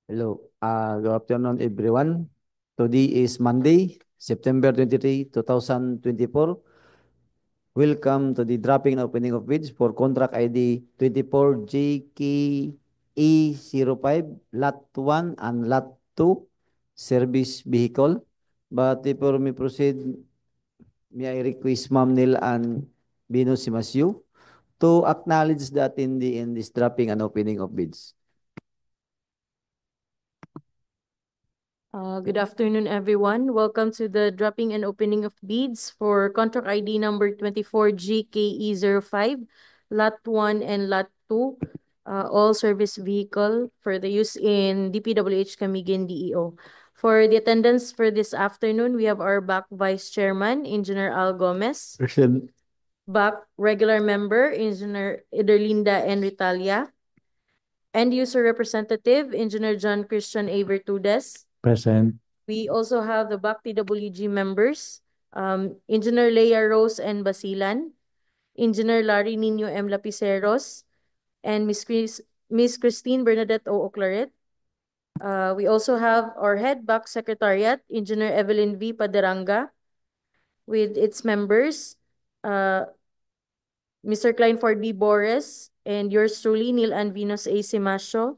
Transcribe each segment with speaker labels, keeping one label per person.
Speaker 1: Hello. Good afternoon, everyone. Today is Monday, September 23, 2024. Welcome to the dropping and opening of bids for contract ID 24JKE05, Lot 1 and Lot 2, service vehicle. But before we proceed, may I request Ma'am Nil and Bino Simasyu to acknowledge the attendee in this dropping and opening of bids.
Speaker 2: Good afternoon, everyone. Welcome to the dropping and opening of bids for contract ID number 24GKE05, Lot 1 and Lot 2, all service vehicle for the use in DPWH Camiguin DEO. For the attendance for this afternoon, we have our back Vice Chairman, Engineer Al Gomez,
Speaker 1: Present.
Speaker 2: back regular member, Engineer Iderlinda Enritalia, end user representative, Engineer John Christian A. Vertudes.
Speaker 1: Present.
Speaker 2: We also have the BAC TWG members, Engineer Leia Rose and Basilan, Engineer Larry Nino M. Lapiceros, and Miss Christine Bernadette O. Oclaret. We also have our head BAC Secretariat, Engineer Evelyn V. Paderanga, with its members, uh, Mr. Kleinford B. Boris, and yours truly, Neil Anvinos A. Simasio.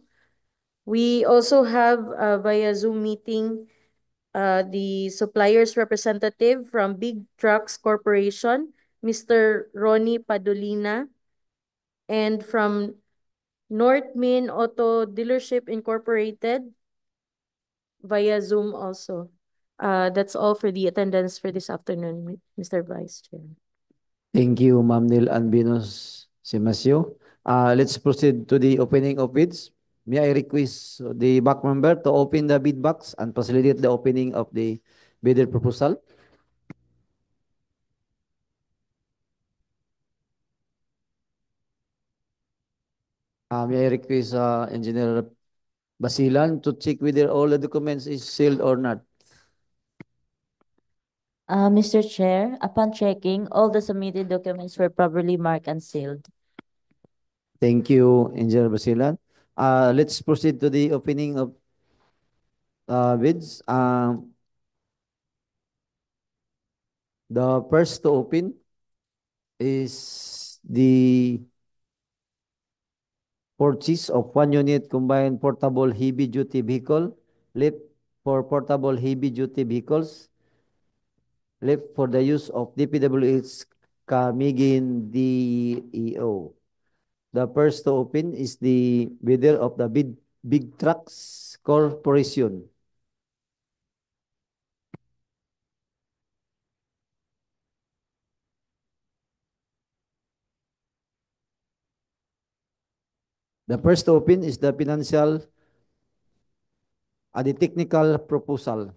Speaker 2: We also have via Zoom meeting the supplier's representative from Big Trucks Corporation, Mr. Ronnie Padolina, and from North Main Auto Dealership Incorporated via Zoom also. That's all for the attendance for this afternoon, Mr. Vice Chair.
Speaker 1: Thank you, Ma'am Nil Albinos Simasio. Let's proceed to the opening of bids. May I request the back member to open the bid box and facilitate the opening of the bidder proposal? May I request Engineer Basilan to check whether all the documents is sealed or not?
Speaker 3: Mr. Chair, upon checking, all the submitted documents were properly marked and sealed.
Speaker 1: Thank you, Engineer Basilan. Let's proceed to the opening of bids. The first to open is the purchase of one unit combined portable heavy-duty vehicle, left for portable heavy-duty vehicles, left for the use of DPWH Camiguin DEO. The first to open is the bidder of the Big Trucks Corporation. The first to open is the the technical proposal.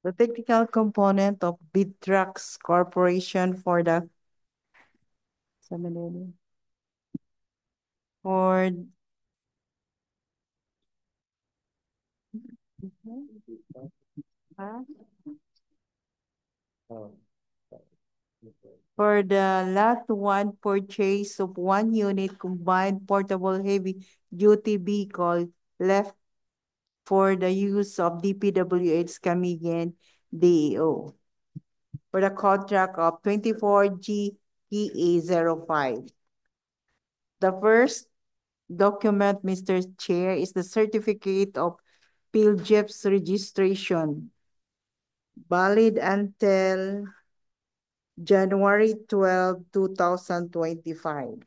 Speaker 4: The technical component of Bitrax Corporation for Huh? For the lot one purchase of one unit combined portable heavy duty vehicle left for the use of DPWH Camigan DEO for the contract of 24GPA05. The first document, Mr. Chair, is the certificate of PhilJEP's registration, valid until January 12, 2025.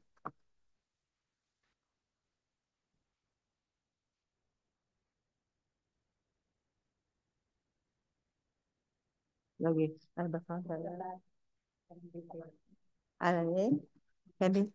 Speaker 4: Lagi. Ano ba ka? Ano yun? Hindi.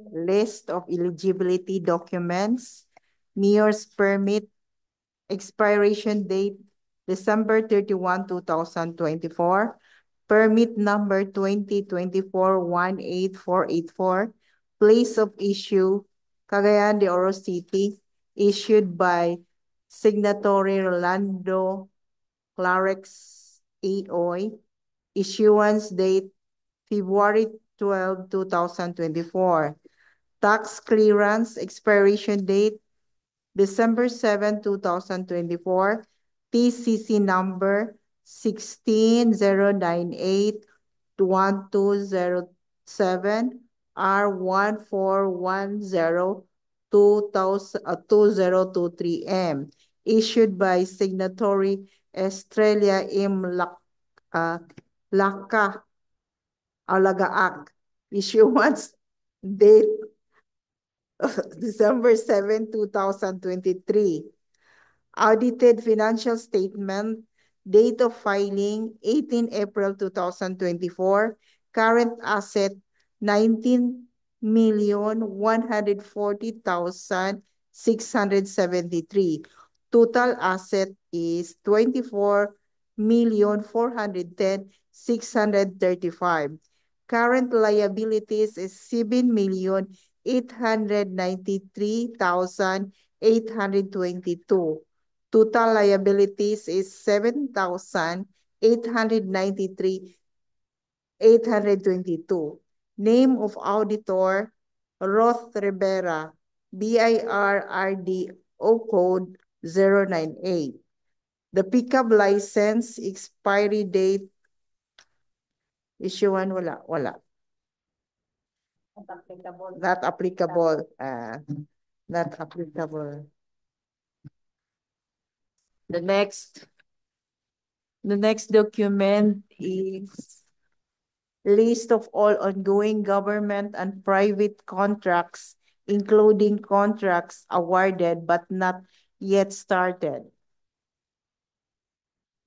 Speaker 4: List of eligibility documents, mayor's permit, expiration date, December 31, 2024, permit number 2024-18484, place of issue, Cagayan de Oro City, issued by signatory Rolando Clarex Aoy, issuance date February 12, 2024. Tax clearance expiration date December 7, 2024. TCC number 16098-1207 R1410-2023M. Issued by signatory Estrella M. Laka Alagaak. Issuance date December 7, 2023. Audited financial statement, date of filing 18 April 2024. Current asset 19,140,673. Total asset is 24,410,635. Current liabilities is 7,893,822. Total liabilities is 7,893,822. Name of auditor, Roth Rivera, BIRRDO code 098. The pickup license expiry date, issuan wala. Not applicable. Not applicable. The next document is list of all ongoing government and private contracts, including contracts awarded but not yet started.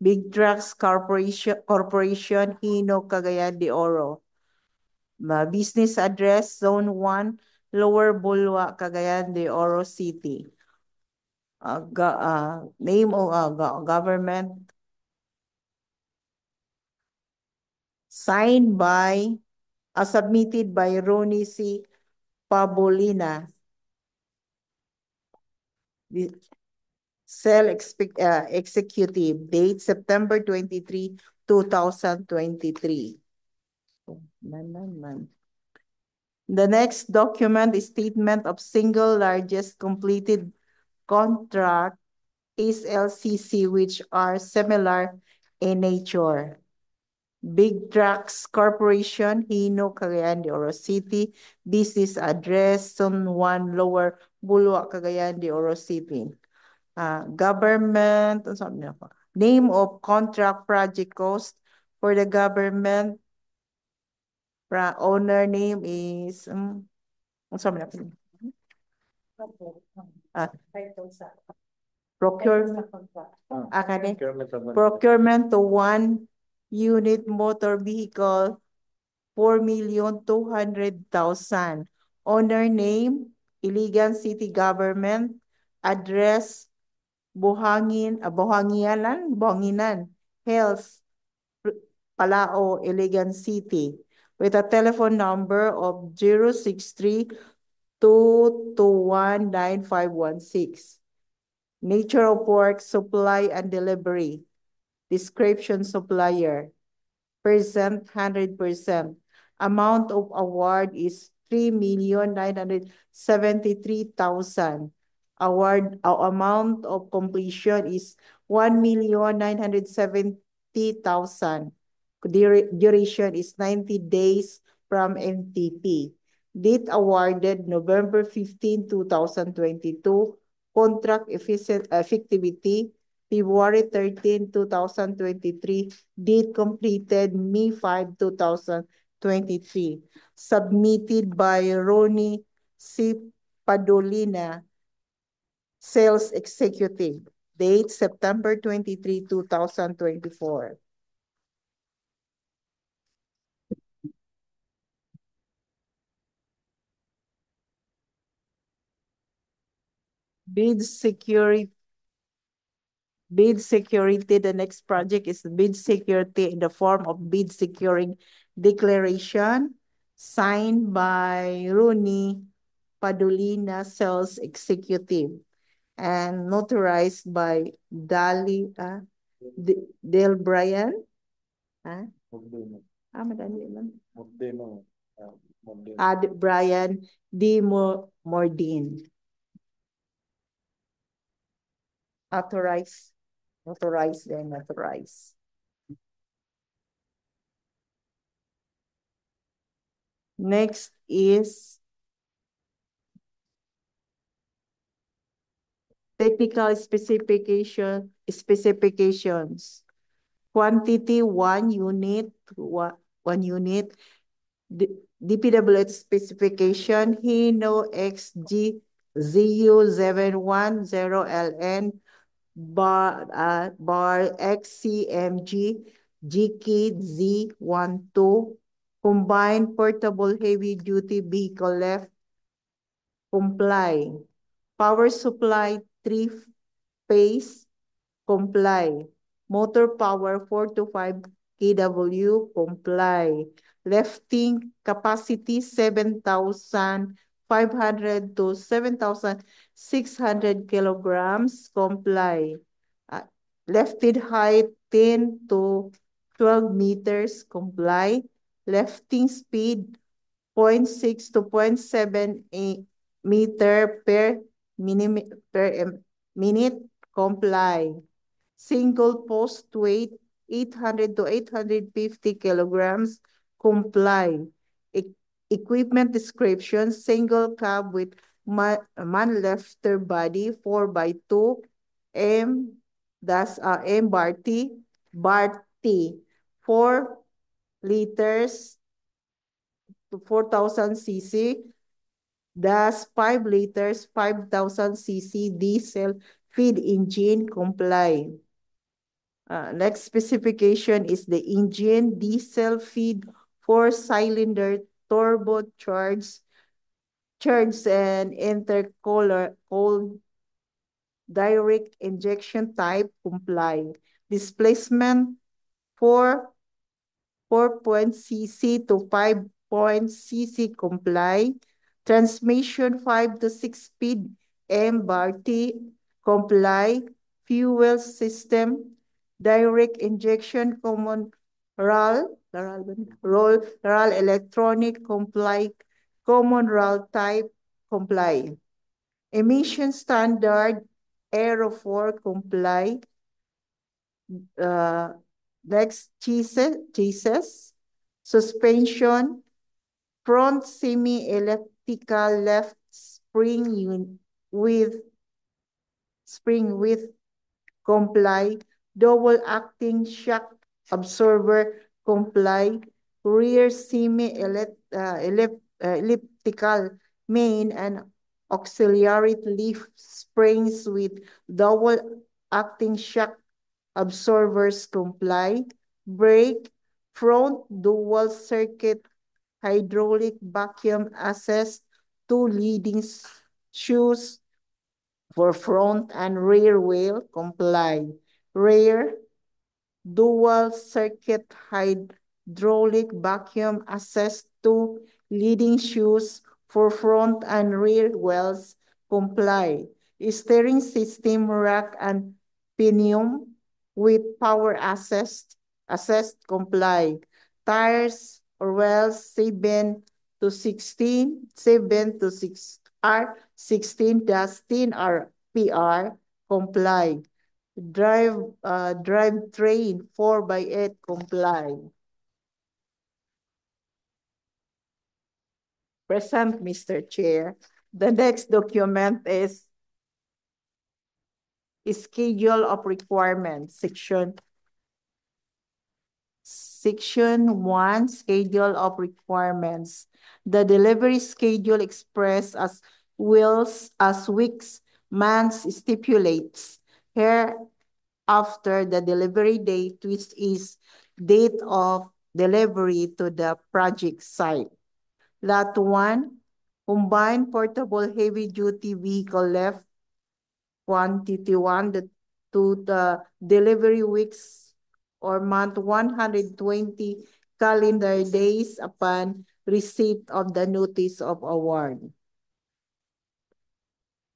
Speaker 4: Big Trucks Corporation, Hino, Cagayan de Oro. Business address, Zone 1, Lower Bulwa, Cagayan de Oro City. Name of government, signed by, submitted by Ronnie C. Pabolina. Executive, date September 23, 2023. The next document is statement of single largest completed contract is LCC, which are similar in nature. Big Trucks Corporation, Hino, Cagayan de Oro City. Business address, Zone 1, Lower Bulwa, Cagayan de Oro City. Government, name of contract project cost for the government. Owner name is, procurement. Procurement to 1 unit motor vehicle, 4,200,000. Owner name, Iligan City Government. Address, Buhanginan, Hills, Palao, Iligan City. With a telephone number of 063-221-9516. Nature of work, supply and delivery. Description supplier. Percent 100%. Amount of award is 3,973,000. Amount of completion is 1,970,000. Duration is 90 days from NTP. Date awarded November 15, 2022. Contract effectivity February 13, 2023. Date completed May 5, 2023. Submitted by Ronnie C. Padolina, Sales Executive. Date September 23, 2024. Bid security. The next project is bid security in the form of bid securing declaration signed by Rooney Padolina, Sales Executive, and notarized by Dale Bryan. Madali lang. Brian D. Mordin. Authorized. Next is technical specifications. Quantity 1 unit, DPWH specification, Hino XG ZU710LN bar XCMG GK Z12 combined portable heavy duty vehicle left comply. Power supply 3-phase comply. Motor power 4 to 5 kW comply. Lifting capacity 7,500 to 7,600 kilograms comply. Lifted height 10 to 12 meters comply. Lifting speed 0.6 to 0.7 meter per minute comply. Single post weight 800 to 850 kilograms comply. Equipment description, single cab with man lifter body 4x2 bar T 4 liters to 4,000 cc, thus 5 liters 5,000 cc diesel feed engine comply. Next specification is the engine diesel feed 4-cylinder turbocharged and intercooler direct injection type comply. Displacement 4.cc to 5.cc comply. Transmission 5 to 6 speed bar T comply. Fuel system direct injection common RAL electronic comply. Common RAL type comply. Emission standard Aero 4 comply. Next, chassis, suspension, front semi-elliptical left spring with comply, double acting shock absorber comply, rear semi-elliptical main and auxiliary lift springs with double acting shock absorbers comply, brake, front dual circuit hydraulic vacuum assist, 2 leading shoes for front and rear wheel comply, rear dual circuit hydraulic vacuum assist, 2 leading shoes for front and rear wheels comply. steering system, rack, and pinion with power assessed comply. Tires or wells 7 to 16 RPR comply. Drive train 4x8 comply. Present, Mr. Chair. The next document is Schedule of Requirements, Section 1, Schedule of Requirements. The delivery schedule expressed as weeks, months stipulates. Here, after the delivery date, which is date of delivery to the project site. Lot 1, combined portable heavy-duty vehicle left quantity 1 to the delivery weeks or month 120 calendar days upon receipt of the notice of award.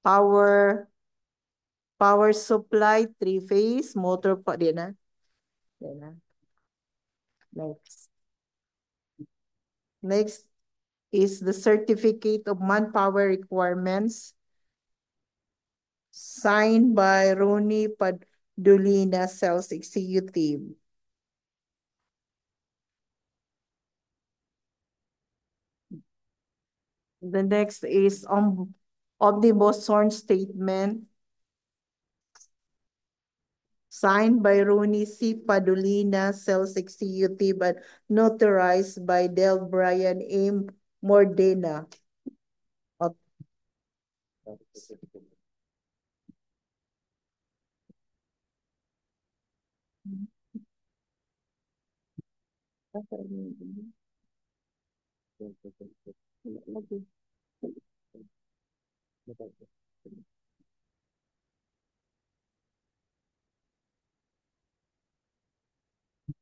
Speaker 4: Power supply 3-phase motor pa din na. Next is the certificate of manpower requirements signed by Ronnie Padulina, sales executive. The next is omnibus sworn statement signed by Ronnie C. Padulina, sales executive, and notarized by Del Brian M. Mordena.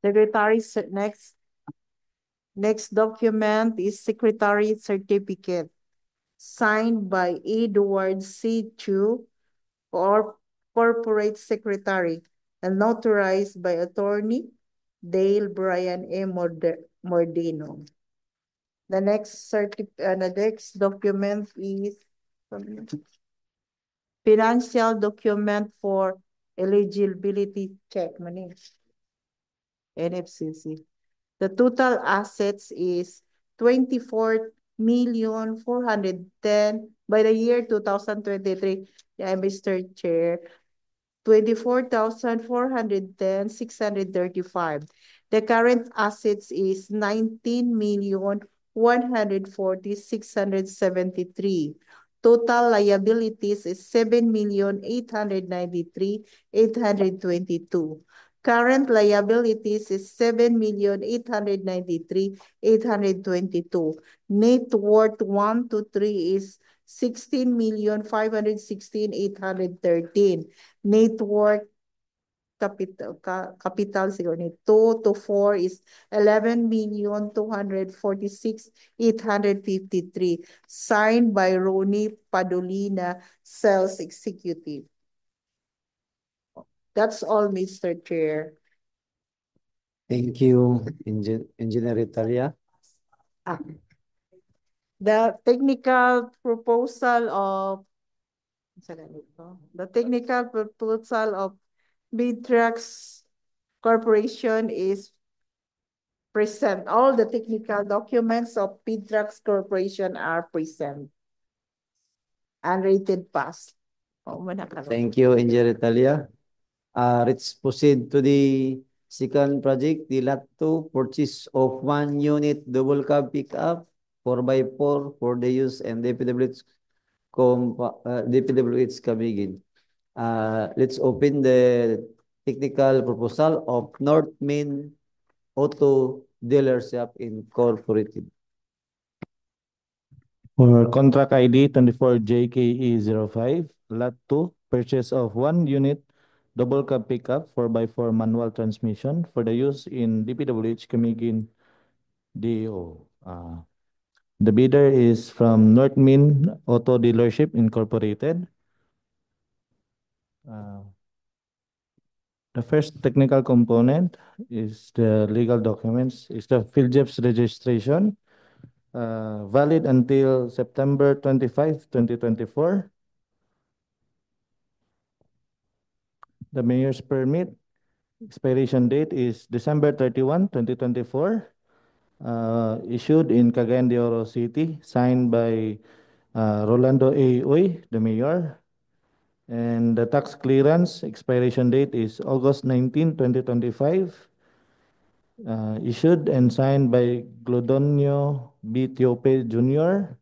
Speaker 4: Secretary's next document is Secretary Certificate signed by Edward C. Chu, Corporate Secretary, and notarized by Attorney Dale Brian M. Mordino. The next document is financial document for eligibility check money. NFCC. The total assets is 24,410,000 by the year 2023. Yeah, Mr. Chair. 24,410,635. The current assets is 19,140,673. Total liabilities is 7,893,822. Current liabilities is 7,893,822. Net worth 1 to 3 is 16,516,813. Net worth capital siguro ni 2 to 4 is 11,246,853. Signed by Ronnie Padolina, sales executive. That's all, Mr. Chair.
Speaker 1: Thank you, Engineer Italia.
Speaker 4: The technical proposal of Bidtrax Corporation is present. All the technical documents of Bidtrax Corporation are present. Unrated pass.
Speaker 1: Thank you, Engineer Italia. Let's proceed to the second project, the Lot 2, purchase of 1 unit double cab pickup 4x4 for the use and DPWH Camiguin. Let's open the technical proposal of North Main Auto Dealership Incorporated.
Speaker 5: For contract ID 24JKE05, Lot 2, purchase of 1 unit double cab pickup 4x4 manual transmission for the use in DPWH Camiguin DO. The bidder is from North Main Auto Dealership Incorporated. The first technical component is the legal documents, is the PhilJEP's registration, valid until September 25, 2024. The mayor's permit, expiration date is December 31, 2024. Issued in Cagayan de Oro City, signed by Rolando A. Uy, the mayor. And the tax clearance expiration date is August 19, 2025. Issued and signed by Glodonio B. Tiope Jr.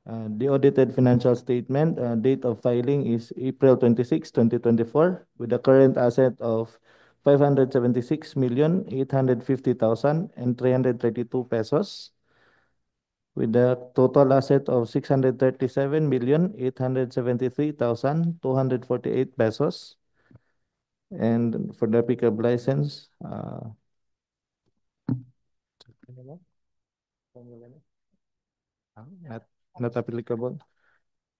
Speaker 5: The audited financial statement, date of filing is April 26, 2024, with a current asset of 576,850,332 pesos, with a total asset of 637,873,248 pesos. And for the pickup license, not, not applicable.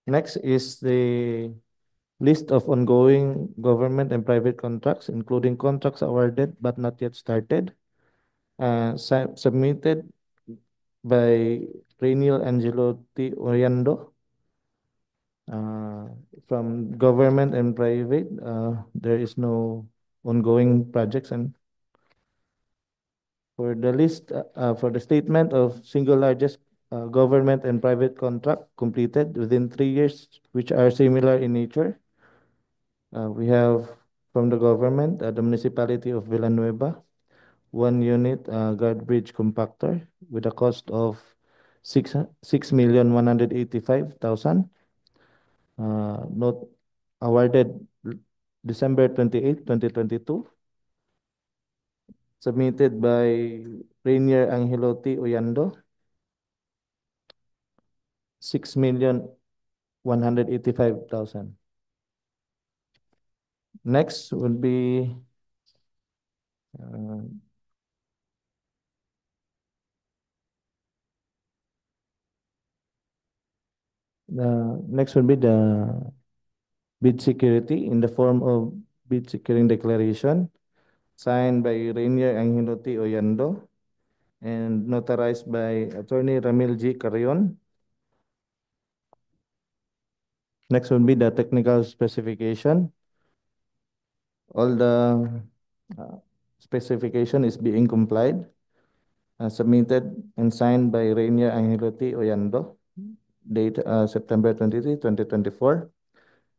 Speaker 5: Next is the list of ongoing government and private contracts, including contracts awarded but not yet started, submitted by Rainiel Angelo T. Oriando. From government and private, there is no ongoing projects. And for the list, for the statement of single largest government and private contract completed within 3 years, which are similar in nature, we have from the government, the municipality of Villanueva, 1 unit guard bridge compactor with a cost of 6,185,000. Not awarded December 28, 2022. Submitted by Rainier Angelotti Oyando, 6,185,000. Next would be the bid security in the form of bid securing declaration signed by Rainier Angelotti Oyando and notarized by Attorney Ramil G. Carrion. Next would be the technical specification. All the specification is being complied, submitted and signed by Rainier Angelotti Oyando, date September 23, 2024.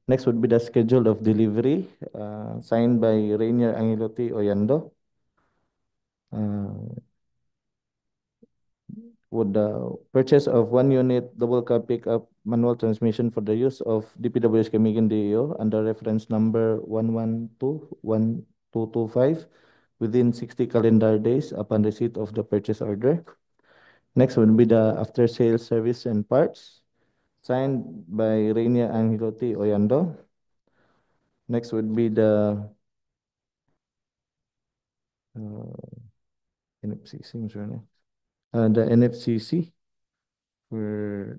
Speaker 5: Next would be the schedule of delivery, signed by Rainier Angelotti Oyando. Would the purchase of 1 unit double cab pickup manual transmission for the use of DPWH Camiguin DEO under reference number 1121225 within 60 calendar days upon receipt of the purchase order. Next would be the after sales service and parts, signed by Rainier Angelotti Oyando. Next would be the NFCC, the NFCC for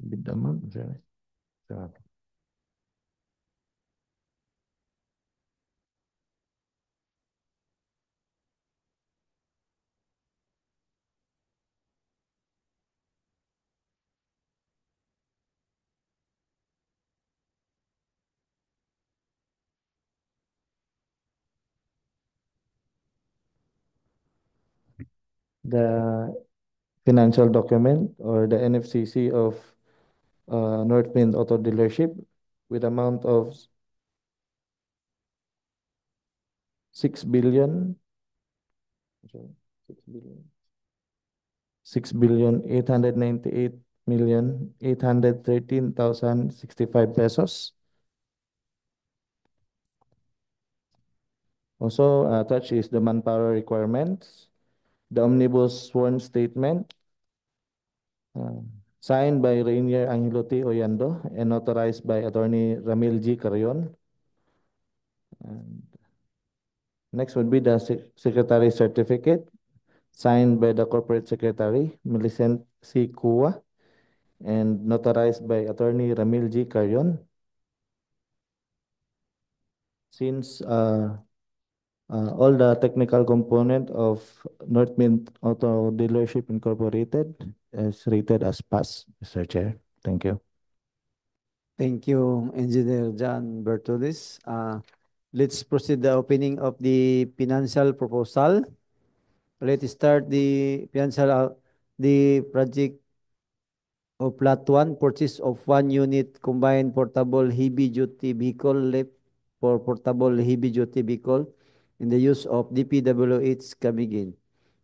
Speaker 5: bid amount. The financial document or the NFCC of Northwind Auto Dealership with amount of 6 billion, 6,898,813,065 pesos. Also attached is the manpower requirements, the omnibus sworn statement, signed by Rainier Angelotti Oyando and authorized by Attorney Ramil G. Carrion. And next would be the secretary certificate, signed by the corporate secretary, Millicent C. Kua, and notarized by Attorney Ramil G. Carion. Since all the technical component of North Mint Auto Dealership Incorporated is rated as pass, Mr. Chair. Thank you.
Speaker 1: Thank you, Engineer John Bertulis. Let's proceed the opening of the financial proposal. Let's start the financial, the project of Plot 1, purchase of 1 unit combined portable heavy-duty vehicle left for portable heavy-duty vehicle in the use of DPWH Camiguin.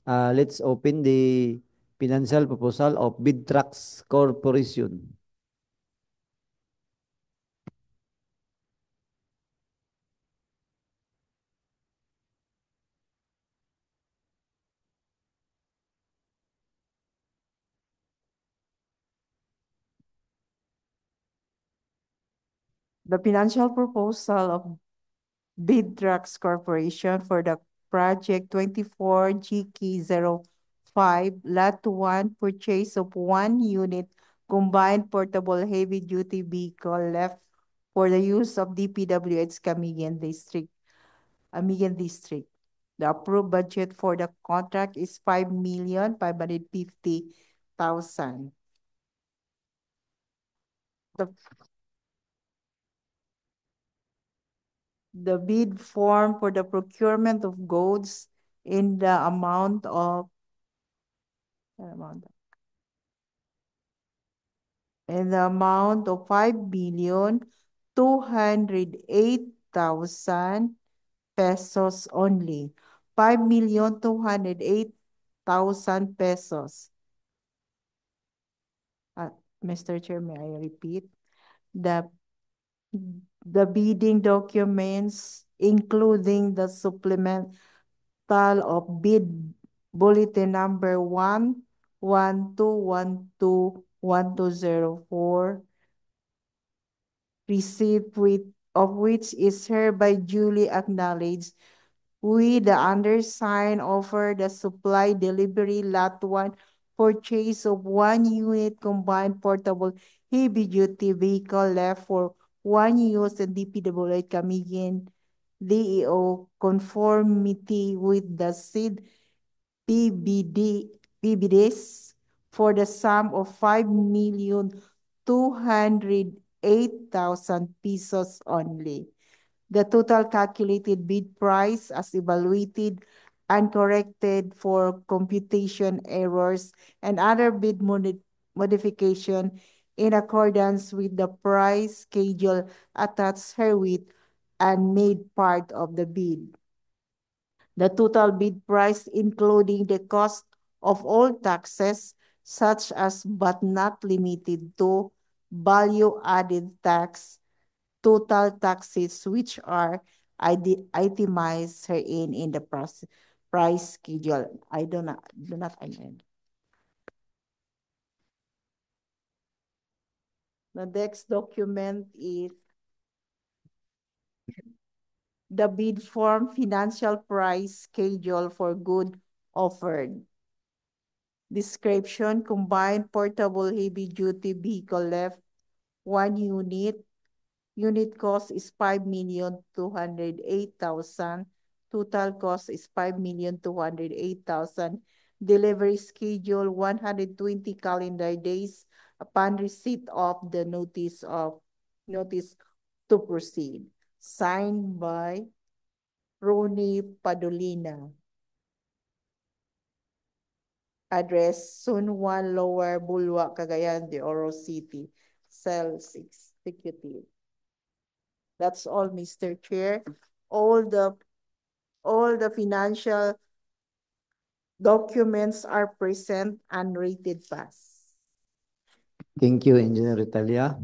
Speaker 1: Let's open the financial proposal of Bid Trucks Corporation.
Speaker 4: The financial proposal of Bid Trucks Corporation for the project 24 GK05 Lot 1 purchase of 1 unit combined portable heavy-duty vehicle left for the use of DPWH Camigan District. The approved budget for the contract is 5,550,000. The bid form for the procurement of goods in the amount of ₱5,208,000 only. ₱5,208,000. Mr. Chair, may I repeat? The bidding documents, including the supplemental of bid bulletin number 112121204, receipt of which is hereby duly acknowledged. We, the undersigned, offer the supply delivery Lot 1 purchase of 1 unit combined portable heavy-duty vehicle left for 1 use in DPWH Camiguin DEO conformity with the said PBDs for the sum of ₱5,208,000 only. The total calculated bid price as evaluated and corrected for computation errors and other bid modification in accordance with the price schedule attached herewith and made part of the bid. The total bid price, including the cost of all taxes, such as but not limited to value-added tax, total taxes which are itemized herein in the price schedule. I do not amend. The next document is the bid form financial price schedule for good offered. Description: combined portable heavy-duty vehicle left 1 unit. Unit cost is 5,208,000. Total cost is 5,208,000. Delivery schedule 120 calendar days upon receipt of the notice to proceed. Signed by Ronnie Padolina. Address Sun 1 Lower Bulwa, Cagayan de Oro City, Cell 6, Executive. That's all, Mr. Chair. All the financial documents are present and rated pass.
Speaker 1: Thank you, Engineer Italia.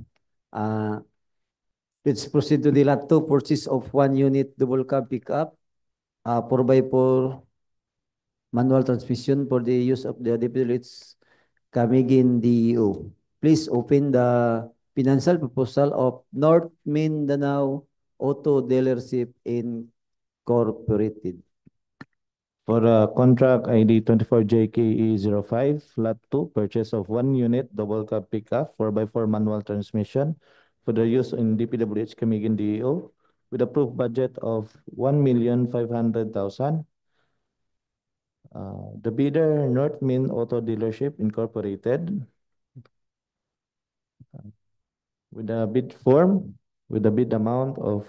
Speaker 1: Let's proceed to the Lot 2, purchase of 1 unit double cab pickup, 4x4 manual transmission for the use of the DPWH Camiguin DEO. Please open the financial proposal of North Mindanao Auto Dealership Incorporated.
Speaker 5: For contract ID 24JKE05, Lot 2, purchase of 1 unit double cab pickup 4x4 manual transmission for the use in DPWH Camiguin DEO with approved budget of 1,500,000. The bidder, North Min Auto Dealership Incorporated, with a bid form with a bid amount of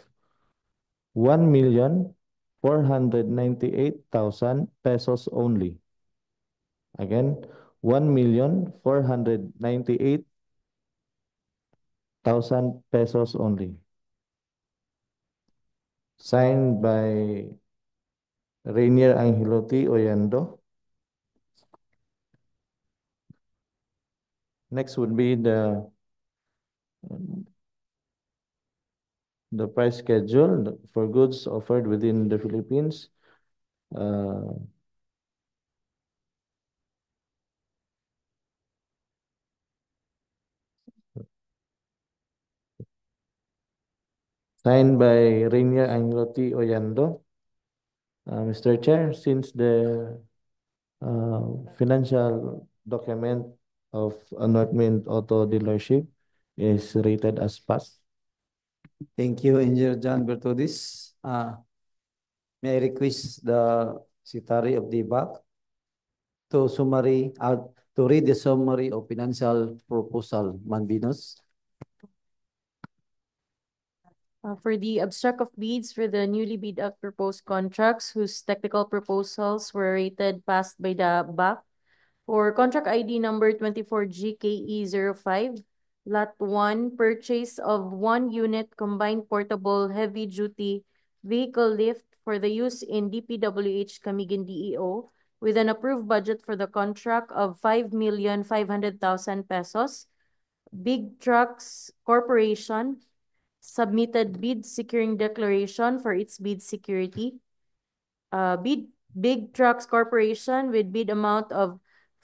Speaker 5: 1,498,000 pesos only. Again, 1,498,000 pesos only. Signed by Rainier Angelotti Oyando. Next would be the price schedule for goods offered within the Philippines. Signed by Rainier Angelotti Oyando. Mr. Chair, since the financial document of a North Main Auto Dealership is rated as passed.
Speaker 1: Thank you, Engineer John Bertudis. May I request the Secretary of the BAC to read the summary of financial proposal, Manbinos.
Speaker 2: For the abstract of bids for the newly bid out proposed contracts whose technical proposals were rated passed by the BAC. For contract ID number 24GKE05, Lot 1, purchase of 1 unit combined portable heavy-duty vehicle lift for the use in DPWH Camiguin DEO with an approved budget for the contract of 5,500,000 pesos. Big Trucks Corporation submitted bid securing declaration for its bid security. Big Trucks Corporation with bid amount of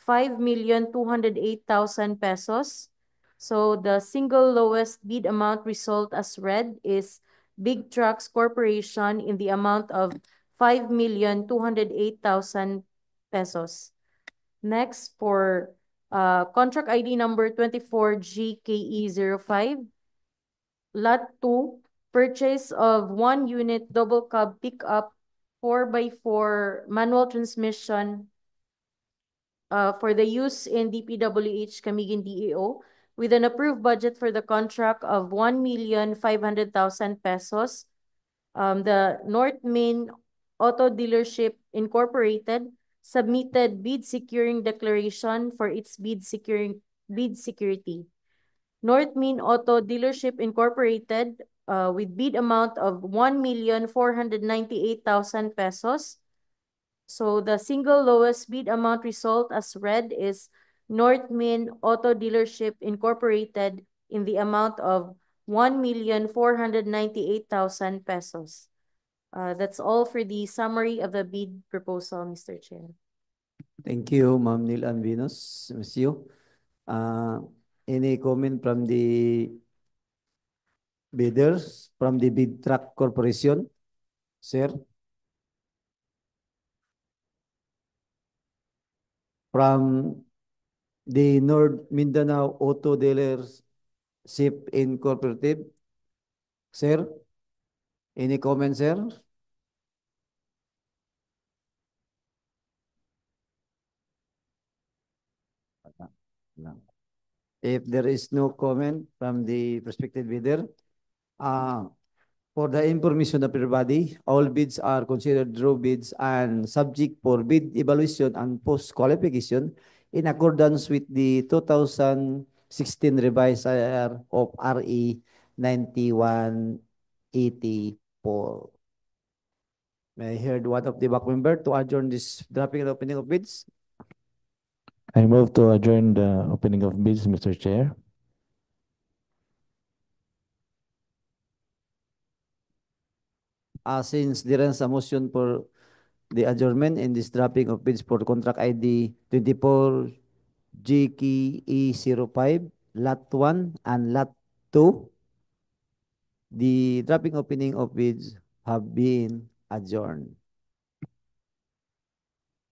Speaker 2: 5,208,000 pesos. So the single lowest bid amount result as read is Big Trucks Corporation in the amount of 5,208,000 pesos. Next, for contract ID number 24GKE05, Lot 2, purchase of 1 unit double cab pickup 4x4 manual transmission for the use in DPWH Camiguin DEO with an approved budget for the contract of 1,500,000 pesos. The North Main Auto Dealership Incorporated submitted bid securing declaration for its bid security. North Main Auto Dealership Incorporated with bid amount of 1,498,000 pesos. So the single lowest bid amount result as read is North Main Auto Dealership Incorporated in the amount of 1,498,000 pesos. That's all for the summary of the bid proposal, Mr. Chair.
Speaker 1: Thank you, Ma'am Neil Anvinos. Monsieur. Any comment from the bidders, from the Bid Truck Corporation? Sir? From the North Mindanao Auto Dealership Incorporated? Sir? Any comment, sir? No. If there is no comment from the prospective bidder, for the information of everybody, all bids are considered draw bids and subject for bid evaluation and post-qualification in accordance with the 2016 revised IR of RE 9184. May I hear one of the back member to adjourn this dropping and opening of bids?
Speaker 5: I move to adjourn the opening of bids, Mr. Chair.
Speaker 1: Since there is a motion for the adjournment and this dropping of bids for contract ID 24 GKE05, Lot 1 and Lot 2, the dropping opening of bids have been adjourned.